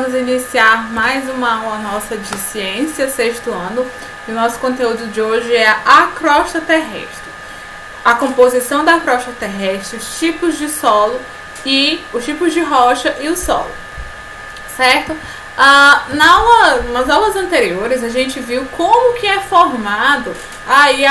vamos iniciar mais uma aula nossa de ciência, sexto ano. E o nosso conteúdo de hoje é a crosta terrestre. A composição da crosta terrestre, os tipos de solo e os tipos de rocha e o solo, certo? Nas aulas anteriores a gente viu como que é formado aí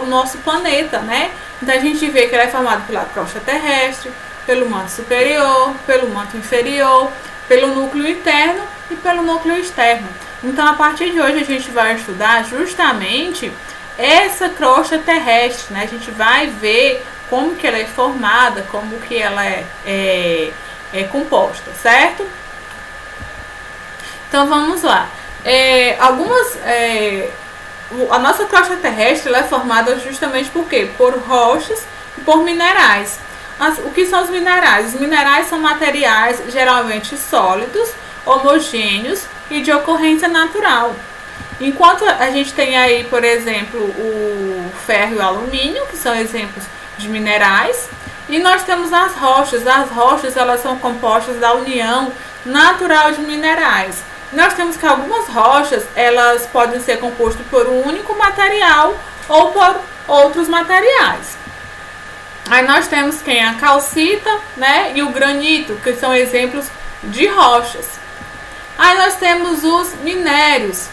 o nosso planeta, né? Então a gente vê que ele é formado pela crosta terrestre, pelo manto superior, pelo manto inferior, pelo núcleo interno e pelo núcleo externo. Então a partir de hoje a gente vai estudar justamente essa crosta terrestre, né? A gente vai ver como que ela é formada, como que ela é composta, certo? Então vamos lá. A nossa crosta terrestre ela é formada justamente por quê? Por rochas e por minerais. O que são os minerais? Os minerais são materiais geralmente sólidos, homogêneos e de ocorrência natural. Enquanto a gente tem aí, por exemplo, o ferro e o alumínio, que são exemplos de minerais, e nós temos as rochas. As rochas elas são compostas da união natural de minerais. Nós temos que algumas rochas elas podem ser compostas por um único material ou por outros materiais. Aí nós temos a calcita, né, e o granito, que são exemplos de rochas. Aí nós temos os minérios.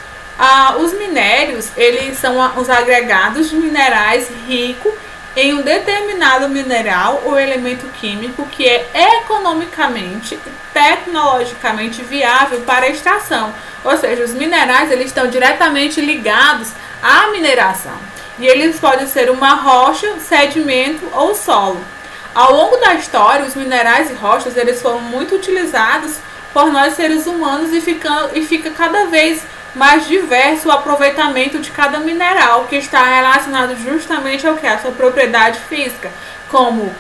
Os minérios, eles são os agregados de minerais ricos em um determinado mineral ou elemento químico que é economicamente e tecnologicamente viável para a extração. Ou seja, os minerais eles estão diretamente ligados à mineração. E eles podem ser uma rocha, sedimento ou solo. Ao longo da história, os minerais e rochas eles foram muito utilizados por nós seres humanos e fica cada vez mais diverso o aproveitamento de cada mineral, que está relacionado justamente ao que? A sua propriedade física, como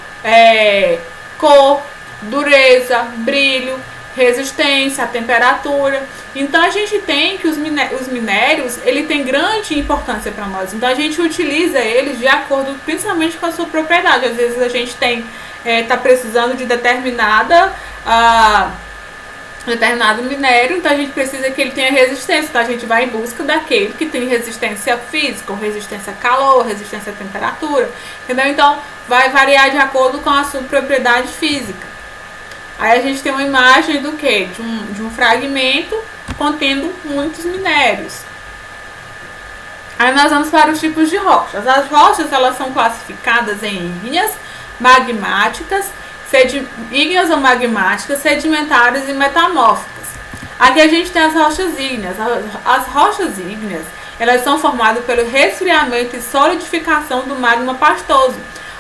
cor, dureza, brilho, resistência à temperatura. Então a gente tem que os minérios ele tem grande importância para nós. Então a gente utiliza eles de acordo principalmente com a sua propriedade. Às vezes a gente está precisando de determinado minério, então a gente precisa que ele tenha resistência, então a gente vai em busca daquele que tem resistência física, ou resistência a calor, resistência à temperatura, entendeu? Então vai variar de acordo com a sua propriedade física. Aí a gente tem uma imagem do que? De um fragmento contendo muitos minérios. Aí nós vamos para os tipos de rochas. As rochas elas são classificadas em ígneas, magmáticas, ígneas ou magmáticas, sedimentares e metamórficas. Aqui a gente tem as rochas ígneas. As rochas ígneas elas são formadas pelo resfriamento e solidificação do magma pastoso.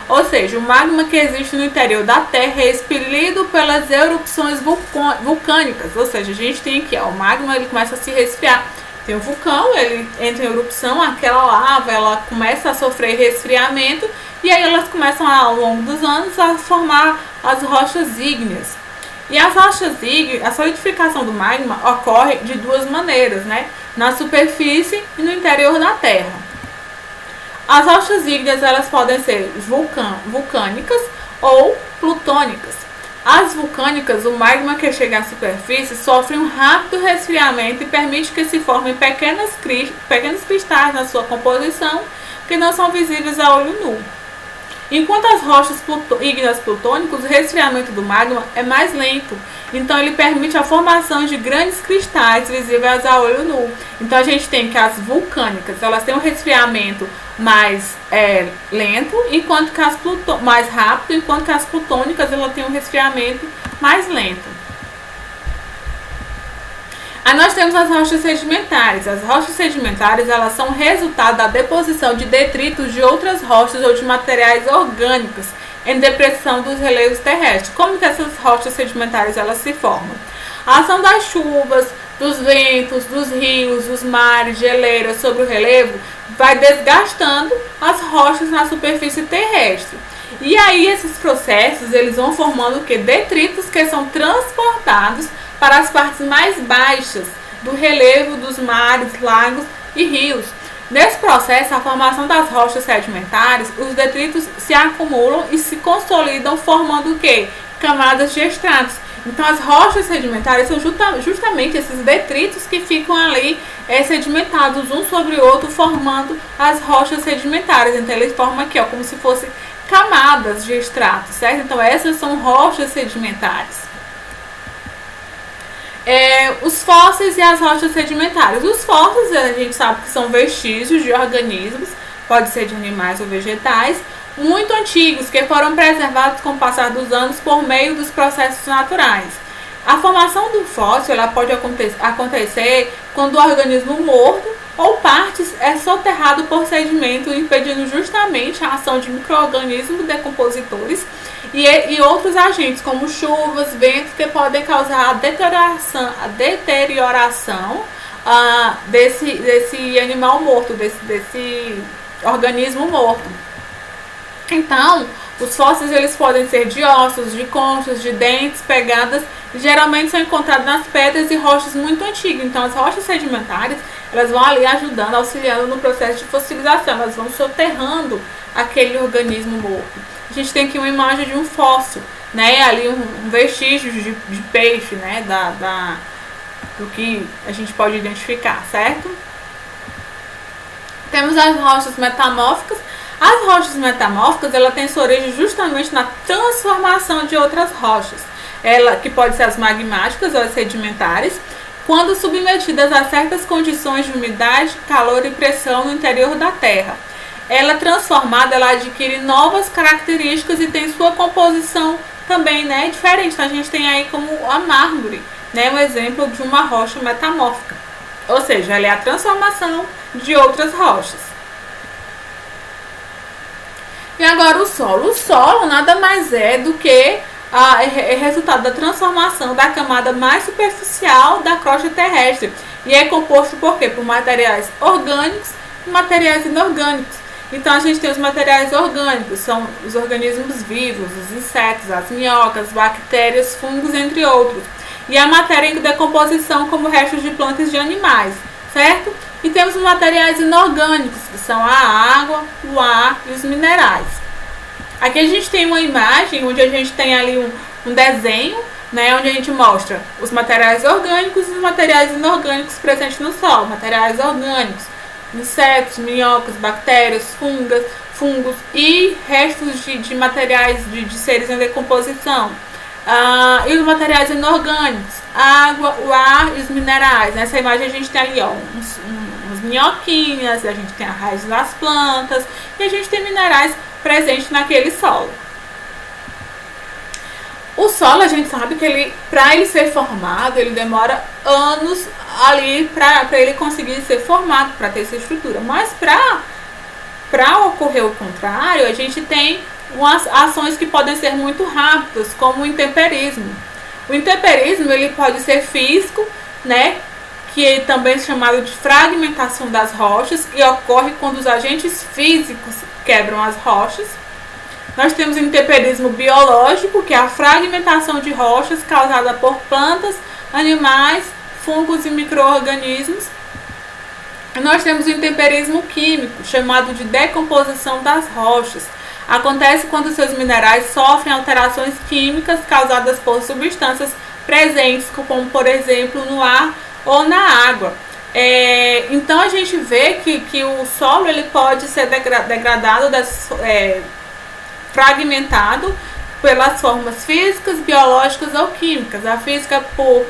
Ou seja, o magma que existe no interior da Terra é expelido pelas erupções vulcânicas. Ou seja, a gente tem aqui, o magma ele começa a se resfriar. Tem o vulcão, ele entra em erupção, aquela lava ela começa a sofrer resfriamento e aí elas começam ao longo dos anos a formar as rochas ígneas. E as rochas ígneas, a solidificação do magma ocorre de duas maneiras, né? Na superfície e no interior da Terra. As rochas ígneas elas podem ser vulcânicas ou plutônicas. As vulcânicas, o magma que chega à superfície sofre um rápido resfriamento e permite que se formem pequenos cristais na sua composição que não são visíveis a olho nu. Enquanto as rochas ígneas plutônicas, o resfriamento do magma é mais lento, então ele permite a formação de grandes cristais visíveis a olho nu. Então a gente tem que as vulcânicas, elas têm um resfriamento mais lento, enquanto que mais rápido, enquanto que as plutônicas elas têm um resfriamento mais lento. Aí nós temos as rochas sedimentares. As rochas sedimentares elas são resultado da deposição de detritos de outras rochas ou de materiais orgânicos em depressão dos relevos terrestres. Como que essas rochas sedimentares elas se formam? A ação das chuvas, dos ventos, dos rios, dos mares, geleiras sobre o relevo vai desgastando as rochas na superfície terrestre. E aí esses processos eles vão formando detritos que são transportados para as partes mais baixas do relevo dos mares, lagos e rios. Nesse processo, a formação das rochas sedimentares, os detritos se acumulam e se consolidam formando camadas de estratos. Então as rochas sedimentares são justamente esses detritos que ficam ali sedimentados um sobre o outro, formando as rochas sedimentares. Então eles formam aqui, ó, como se fossem camadas de estrato, certo? Então essas são rochas sedimentares. Os fósseis e as rochas sedimentares. Os fósseis a gente sabe que são vestígios de organismos, pode ser de animais ou vegetais, muito antigos, que foram preservados com o passar dos anos por meio dos processos naturais. A formação do fóssil ela pode acontecer quando o organismo morto ou partes é soterrado por sedimento, impedindo justamente a ação de micro-organismos decompositores e outros agentes, como chuvas, ventos, que podem causar a deterioração desse animal morto, desse organismo morto. Então, os fósseis eles podem ser de ossos, de conchas, de dentes, pegadas, e geralmente são encontrados nas pedras e rochas muito antigas. Então, as rochas sedimentares elas vão ali ajudando, auxiliando no processo de fossilização, elas vão soterrando aquele organismo morto. A gente tem aqui uma imagem de um fóssil, né? Ali um vestígio de peixe, né? Do que a gente pode identificar, certo? Temos as rochas metamórficas. As rochas metamórficas, ela tem sua origem justamente na transformação de outras rochas, que pode ser as magmáticas ou as sedimentares, quando submetidas a certas condições de umidade, calor e pressão no interior da Terra. Ela transformada, ela adquire novas características e tem sua composição também, né, diferente. Então a gente tem aí como a mármore, né, um exemplo de uma rocha metamórfica, ou seja, ela é a transformação de outras rochas. E agora o solo. O solo nada mais é do que resultado da transformação da camada mais superficial da crosta terrestre. E é composto por quê? Por materiais orgânicos e materiais inorgânicos. Então a gente tem os materiais orgânicos, são os organismos vivos, os insetos, as minhocas, bactérias, fungos, entre outros. E a matéria em decomposição, como restos de plantas e de animais, certo? E temos os materiais inorgânicos, que são a água, o ar e os minerais. Aqui a gente tem uma imagem onde a gente tem ali um desenho, né, onde a gente mostra os materiais orgânicos e os materiais inorgânicos presentes no solo. Materiais orgânicos, insetos, minhocas, bactérias, fungos e restos de materiais de seres em decomposição. E os materiais inorgânicos, a água, o ar e os minerais. Nessa imagem a gente tem ali uns minhoquinhas, a gente tem a raiz das plantas e a gente tem minerais presentes naquele solo. O solo a gente sabe que para ele ser formado, ele demora anos ali para ele conseguir ser formado, para ter essa estrutura. Mas para ocorrer o contrário, a gente tem umas ações que podem ser muito rápidas, como o intemperismo. O intemperismo ele pode ser físico, né, que é também chamado de fragmentação das rochas, e ocorre quando os agentes físicos quebram as rochas. Nós temos o intemperismo biológico, que é a fragmentação de rochas causada por plantas, animais, fungos e micro-organismos. Nós temos o intemperismo químico, chamado de decomposição das rochas. Acontece quando seus minerais sofrem alterações químicas causadas por substâncias presentes, como por exemplo no ar ou na água. Então a gente vê que o solo ele pode ser degradado, fragmentado pelas formas físicas, biológicas ou químicas. A física por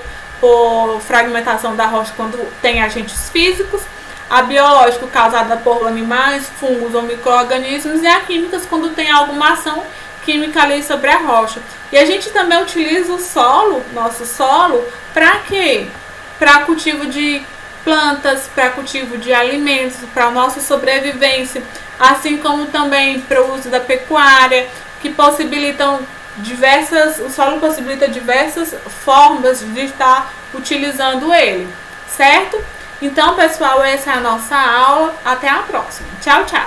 fragmentação da rocha quando tem agentes físicos, a biológica causada por animais, fungos ou micro-organismos, e a química quando tem alguma ação química ali sobre a rocha. E a gente também utiliza o solo, nosso solo, para quê? Para cultivo de plantas, para cultivo de alimentos, para a nossa sobrevivência, assim como também para o uso da pecuária, que possibilitam o solo possibilita diversas formas de estar utilizando ele, certo? Então, pessoal, essa é a nossa aula. Até a próxima. Tchau, tchau!